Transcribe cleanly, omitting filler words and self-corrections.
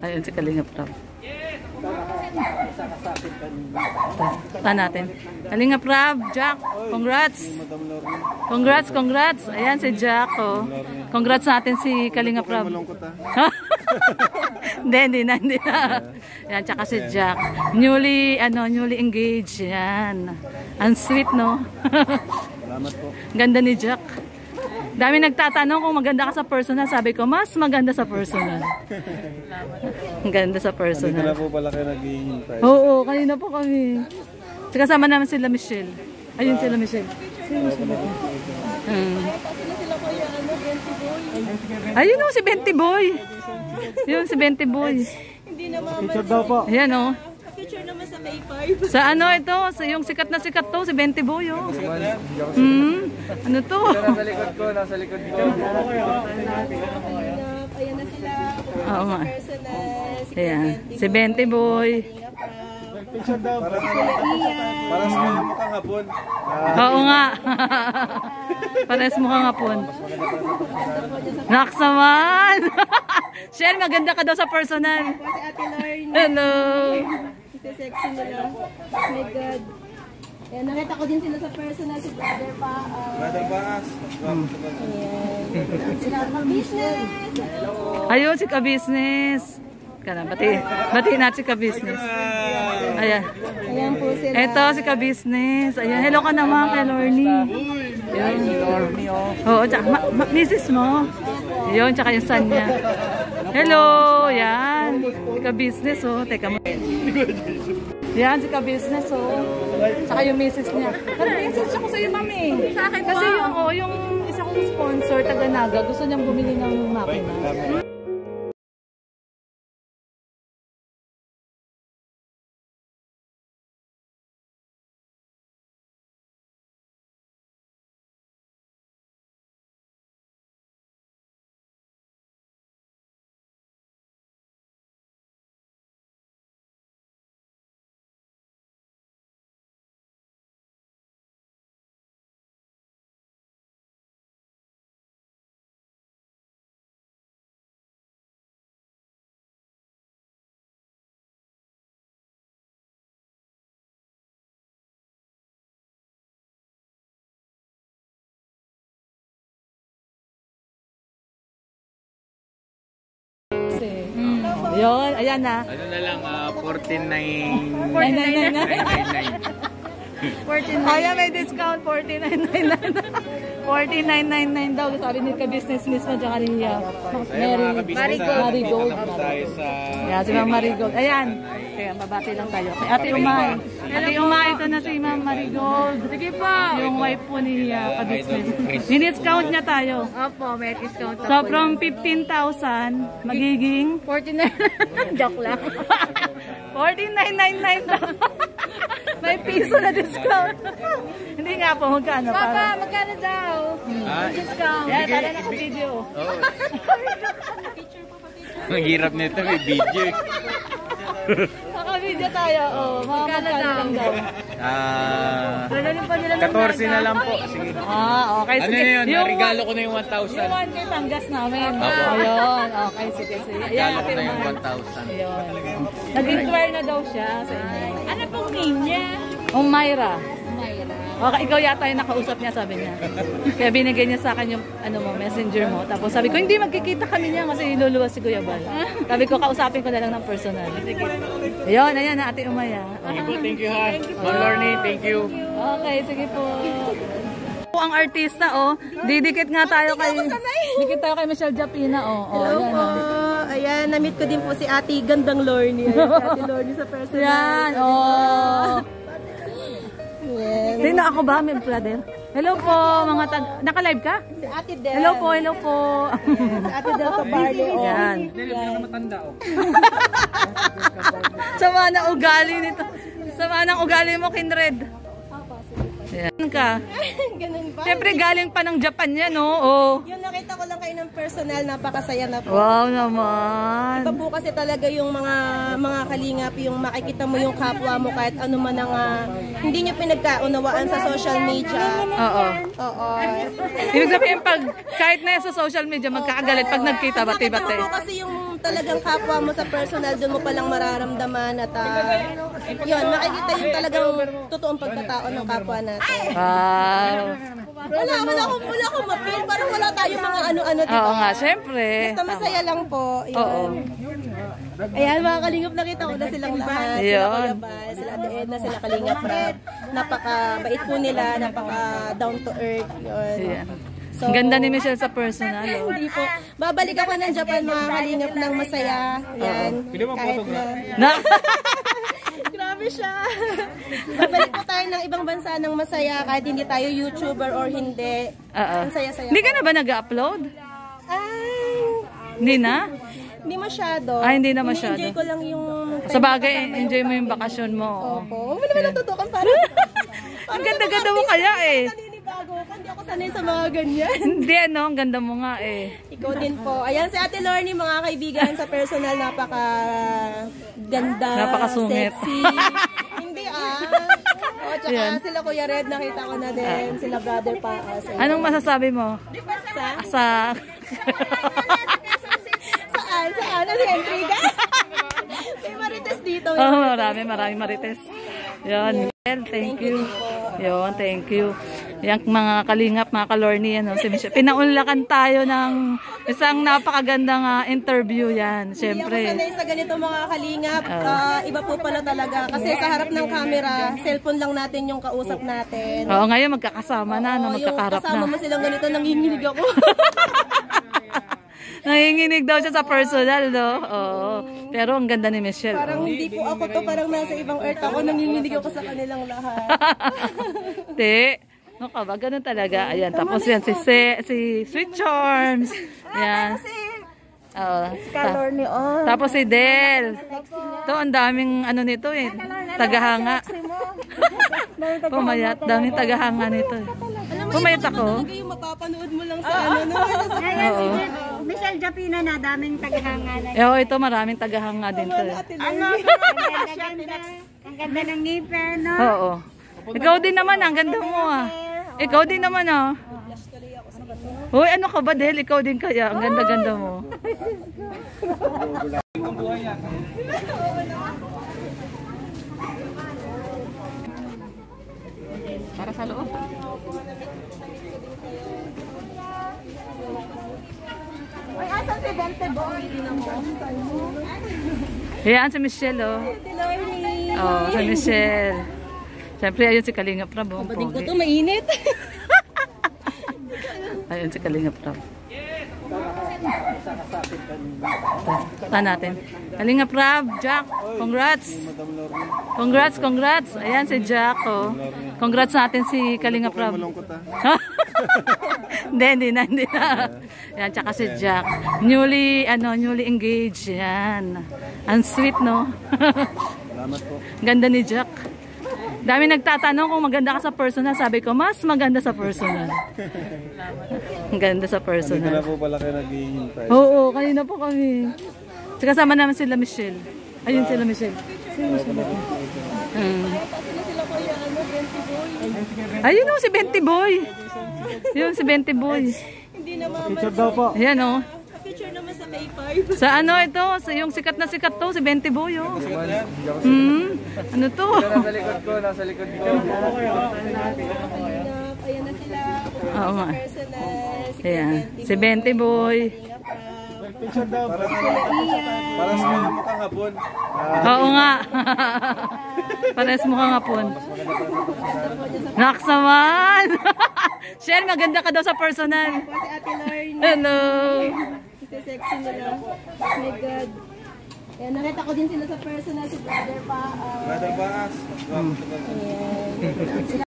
Ayun si Kalingap Rab. Ta natin. Kalingap Rab, Jack, congrats. Congrats. Ayan si Jack, oh. Congrats natin si Kalingap Rab. Hindi na. Yan, tsaka si Jack. Newly engaged. Yan. Ang sweet, no? Salamat po. Ganda ni Jack. Dami nagtatanong kung maganda ka sa personal. Sabi ko, mas maganda sa personal. Ang ganda sa personal. Hindi na po pala kayo naghihintay. Oo, kanina po kami. Kasama naman sila Michelle. Ayun sila Michelle. Ayun o, si Benty Boy. Yun, si Benty Boy. Hindi na mama. Picture daw po. Ayan o. Picture naman sa K5. Sa ano ito? Yung sikat na sikat to, si Benty Boy o. Ano to? Nasa likod ko. Ayan na sila. Oo nga. Personal. Ayan, si Benty Boy. Picture daw. Parang sa kayo mukhang hapon. Oo nga. Pares mukhang hapon. Naks naman. Shell, maganda ka daw sa personal. Si Ate Lorne. Hello. Sexy nila. Oh my God. Ayan, nakita ko din sila sa personal. Si Brother Paas. Brother Paas. Ayan. Sila business. Ayun, si Ka-Business. Bati natin si Ka-Business. Ayan. Ayan po sila. Ito si Ka-Business. Ayan, hello ka naman kay Lorny. Oo, tsaka misis mo. Yun, tsaka yung son niya. Hello, yan. Si Ka-Business, oh. Teka mo. Yan, si Ka-Business, oh. Tsaka yung misis niya. Message ako sa iyo, mami. Sa akin kasi yung isa kong sponsor, taga Naga, gusto niyang bumili ng makina. Yun, ayan na. Ano na lang, 49. 49.99. Ayan, may discount, 49.99. 49.99 daw. Sabi ni Ka-Business mismo, tsaka ni Marigold. Ayan, si Ma'am Marigold. Ayan, kaya babati lang tayo. Kay Ate Umay. Ate Umay, ito na si Ma'am Marigold. Sige po. Yung wife po ni Ka-Business. Ni-discount niya tayo. Opo, may discount. So, from 15,000, magiging 49. Joke lang. 49.99 daw. May piso na discount. Hindi nga po, magkano? Papa, magkano daw? Discount. Yan, tala na ko video. Ang hirap nito, may video. Naka-video tayo. Magkano lang daw? 14 na lang po. Sige. Okay. Ano Sige. yun? Regalo ko na yung 1,000. Yung 1K tanggas namin. Ayun. Okay, sige. Regalo ko na yung 1,000. Ayun. Nag-inquire na daw siya sa inyo. Ano pong name niya? Myra. Myra. Okay, ikaw yata yung nakausap niya, sabi niya. Kaya binigay niya sa akin yung messenger mo. Tapos sabi ko, hindi magkikita kami niya kasi luluwas si Kuya Bal. Sabi ko, kausapin ko na lang ng personal. Ayun, ayan na, Ate Umaya. Thank you, ha. Ma'am Lorny, thank you. Okay, sige po. Ang artista, didikit nga tayo dikit tayo kay Michelle Japina, Hello po. Ayan, na-meet ko din po si Ate Gandang Lorny. Si Ate Lorny sa personal. Yan, Yes. Sino ako ba, may brother? Hello po, mga naka-live ka? Si Ate Del. Hello po. Si Ate Del Cabarle. Yan. Sama na ugali nito. Sama ng ugali mo, Kindred. Yan ka. Ganun ba? Siyempre galing pa ng Japan yan, no? Yung nakita ko lang kayo ng personal, napakasaya na po. Wow naman. Iba po kasi talaga yung mga kalingap, yung makikita mo yung kapwa mo kahit ano man ang hindi nyo pinagkaunawaan sa social media. Oo. Oo. Ibig sabihin, kahit na sa social media, magkakagalit pag nagkita, bati-bati. Nakita ko kasi yung talagang kapwa mo sa personal, doon mo palang mararamdaman at yun, makikita yung talagang totoong pagkatao ng kapwa natin. Wow. Wala akong mapil. Parang wala tayong mga ano-ano, diba? Oo nga, syempre. Basta masaya lang po. Yun. Oo. Ayan, mga kalingap, nakita ko na silang lahat. Sila Kuya Bal, sila Ate Edna, sila Kalingap Rap. Napaka-bait po nila, napaka-down to earth. Yun. Ayan. So, Ang ganda ni Michelle sa personal. Oh. hindi po. Babalik ako ng Japan, mga kalingap, ng masaya. Yan. Kahit na... Na? Grabe siya. Babalik po tayo ng ibang bansa ng masaya kahit hindi tayo YouTuber or hindi. Ang saya-saya. Hindi ka na ba nag-upload? Ay, Hindi na? hindi masyado. Ay, hindi na masyado. Enjoy ko lang yung time Sa bagay, na kasama enjoy mo yung bakasyon mo. Opo. Huwag mo naman natutukan para. Ang ganda-ganda mo kaya eh. Naninibago ka. Hindi ako sanay sa mga ganyan. Hindi ano, ang ganda mo nga eh. Ikaw din po. Ayan si Ate Lorny, mga kaibigan sa personal, napaka ganda, Napakasungit. sexy. Hindi O, tsaka sila Kuya Red, nakita ko na din. Sila Brother Paas. Anong masasabi mo? Sa... Saan? Ano yung intriga? May marites dito. Oh, maraming marites. Yun. Thank you. Yun, thank you. Yung mga kalingap, mga kalorni, ano, si Michelle. Pinaunlakan tayo ng isang napakagandang interview yan. Siyempre. Hindi ako sanay sa ganito mga kalingap. Iba po pala talaga. Kasi sa harap ng camera, cellphone lang natin yung kausap natin. Oo, ngayon magkakasama na, no, magkakaharap yung kasama na. mo silang ganito, nanginginig ako. Nanginginig daw siya sa personal, no? Oo. Pero ang ganda ni Michelle. Parang hindi po ako to, parang nasa ibang earth ako, nanginginig ako sa kanilang lahat. Te, no ka ba? Ganun talaga. Ayan, tapos yan si Sweet Charms. Ayan. Tapos si Del. To, ang daming ano nito eh. Tagahanga. Pumayat. Daming tagahanga nito eh. Pumayat ako. Talaga yung mapapanood mo lang sa ano. Oo. Michelle Japina na, daming tagahanga na. Eh, ito maraming tagahanga din to. Ano? Ang ganda ng ngipin, no? Oo. Ikaw din naman, ang ganda mo ah. Ikaw din naman ah. Hoy, ano ka ba, Del? Ikaw din kaya. Ang ganda-ganda mo. Para sa loob. Ay, asan si Bente Boy? Ayan si Michelle, oh. Oh, si Michelle. Siyempre, ayun si Kalingap Rab. Oh, Bading ko pogi. to, mainit. Ayun si Kalingap Rab. Ito natin. Kalingap Rab, Jack, congrats. Congrats. Ayan si Jack, oh. Congrats natin si Kalingap Rab. Hindi na. Yan, tsaka si Jack. Newly engaged. Yan. Ang sweet, no? Salamat po. Ganda ni Jack. Dami nagtatanong kung maganda ka sa personal. Sabi ko, mas maganda sa personal. Ang ganda sa Hindi ka na personal. po pala kayo naghihintay. Oo, kanina po kami. Kasama naman sila Michelle. Ayun sila Michelle. Ayun o, si Benty Boy. Yun, si Benty Boy. Hindi na mama. Picture daw po. Ayan o. Picture naman sa K5. Sa ano ito, yung sikat na sikat to, si Benty Boy o. Ano to? Nasa likod ko. Ayan na sila. Oo nga. Personal. Ayan, si Benty Boy. Picture daw. Para sa kayo mukhang hapon. Oo nga. Pares mo kang hapon. Naks naman. Shell, maganda ka daw sa personal. Si Ate Lorny. Hello. Sexy nila. Oh my God. Ayan, nakita ko din sila sa personal, si Brother Paas. Brother Baas. Ayan.